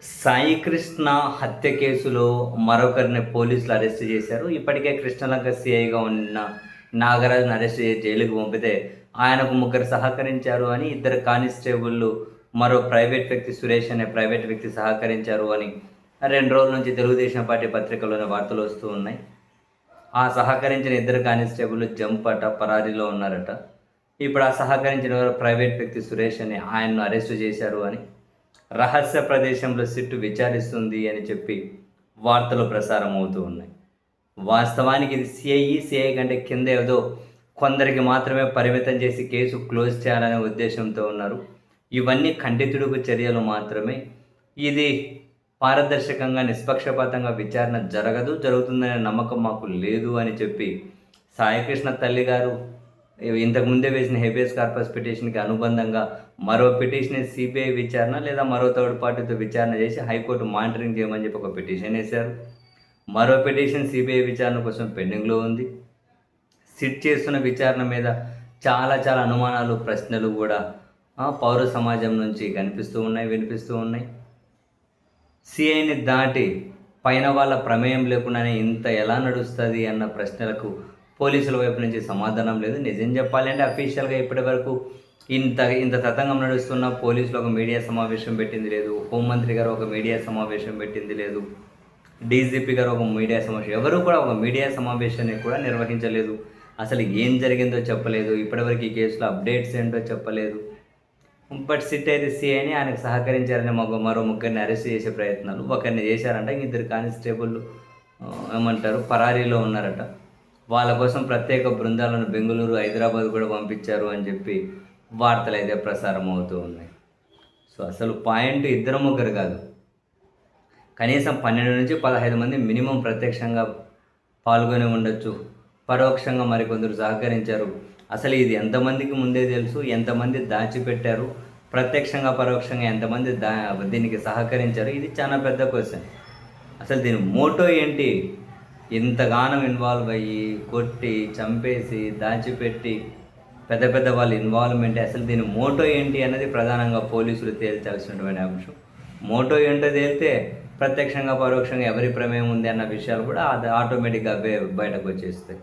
సాయి కృష్ణ హత్య కేసులో మరొకరిని పోలీసులు అరెస్ట్ చేశారు. ఇప్పటికే కృష్ణలంక సీఐగా ఉన్న నాగరాజును అరెస్ట్ చేసి జైలుకు పంపితే ఆయనకు ముగ్గురు సహకరించారు అని ఇద్దరు కానిస్టేబుల్లు మరో ప్రైవేట్ వ్యక్తి సురేష్ అనే ప్రైవేట్ వ్యక్తి సహకరించారు అని 2 రోజుల నుంచి తెలుగుదేశం పార్టీ పత్రికల్లోని వార్తలు వస్తూ ఉన్నాయి. ఆ సహకరించిన ఇద్దరు కానిస్టేబుల్ జంప్ అట పరారీలో ఉన్నారట. ఇప్పుడు ఆ సహకరించిన ప్రైవేట్ వ్యక్తి సురేష్ అని ఆయన్ను అరెస్టు చేశారు అని రహస్య ప్రదేశంలో సిట్టు విచారిస్తుంది అని చెప్పి వార్తలు ప్రసారం అవుతూ ఉన్నాయి. వాస్తవానికి ఇది సిఐ కంటే కింద ఏదో కొందరికి మాత్రమే పరిమితం చేసి కేసు క్లోజ్ చేయాలనే ఉద్దేశంతో ఉన్నారు. ఇవన్నీ ఖండితుడుకు చర్యలు మాత్రమే. ఇది పారదర్శకంగా నిష్పక్షపాతంగా విచారణ జరుగుతుందనే నమ్మకం మాకు లేదు అని చెప్పి సాయికృష్ణ తల్లి గారు ఇంతకుముందే వేసిన హెబియస్ కార్పస్ పిటిషన్కి అనుబంధంగా మరో పిటిషన్ సిబిఐ విచారణ లేదా మరో థర్డ్ పార్టీతో విచారణ చేసి హైకోర్టు మానిటరింగ్ చేయమని చెప్పి ఒక పిటిషన్ వేశారు. మరో పిటిషన్ సిబిఐ విచారణ కోసం పెండింగ్లో ఉంది. సిట్ చేస్తున్న విచారణ మీద చాలా అనుమానాలు, ప్రశ్నలు కూడా పౌర సమాజం నుంచి కనిపిస్తూ ఉన్నాయి, వినిపిస్తూ ఉన్నాయి. సిఐని దాటి పైన వాళ్ళ ప్రమేయం లేకుండానే ఇంత ఎలా నడుస్తుంది అన్న ప్రశ్నలకు పోలీసుల వైపు నుంచి సమాధానం లేదు. నిజం చెప్పాలంటే అఫీషియల్గా ఇప్పటి వరకు ఇంత తతంగం నడుస్తున్న పోలీసులు ఒక మీడియా సమావేశం పెట్టింది లేదు, హోంమంత్రి గారు ఒక మీడియా సమావేశం పెట్టింది లేదు, డీజీపీ గారు ఒక మీడియా సమావేశం, ఎవరు కూడా ఒక మీడియా సమావేశాన్ని కూడా నిర్వహించలేదు. అసలు ఏం జరిగిందో చెప్పలేదు. ఇప్పటివరకు ఈ కేసులో అప్డేట్స్ ఏంటో చెప్పలేదు. బట్ సిట్ అయితే సిఐని ఆయనకు సహకరించారని మరో ముగ్గురిని అరెస్ట్ చేసే ప్రయత్నాలు ఒకరిని చేశారంట. ఇద్దరు కానిస్టేబుల్ పరారీలో ఉన్నారట. వాళ్ళ కోసం ప్రత్యేక బృందాలను బెంగళూరు, హైదరాబాద్ కూడా పంపించారు అని చెప్పి వార్తలు అయితే ప్రసారం అవుతూ ఉన్నాయి. సో అసలు పాయింట్ ఇద్దరు ముగ్గురు కాదు, కనీసం 12 నుంచి 15 మంది మినిమం ప్రత్యక్షంగా పాల్గొని ఉండొచ్చు. పరోక్షంగా మరికొందరు సహకరించారు. అసలు ఇది ఎంతమందికి ముందే తెలుసు, ఎంతమంది దాచిపెట్టారు, ప్రత్యక్షంగా పరోక్షంగా ఎంతమంది దీనికి సహకరించారు, ఇది చాలా పెద్ద క్వశ్చన్. అసలు దీని మోటో ఏంటి? ఇంతగానం ఇన్వాల్వ్ అయ్యి కొట్టి చంపేసి దాచిపెట్టి పెద్ద వాళ్ళ ఇన్వాల్వ్మెంట్, అసలు దీని మోటో ఏంటి అన్నది ప్రధానంగా పోలీసులు తేల్చాల్సినటువంటి అంశం. మోటో ఏంటో తేలితే ప్రత్యక్షంగా పరోక్షంగా ఎవరి ప్రమేయం ఉంది అన్న విషయాలు కూడా అది ఆటోమేటిక్గా బయటకు వచ్చేస్తాయి.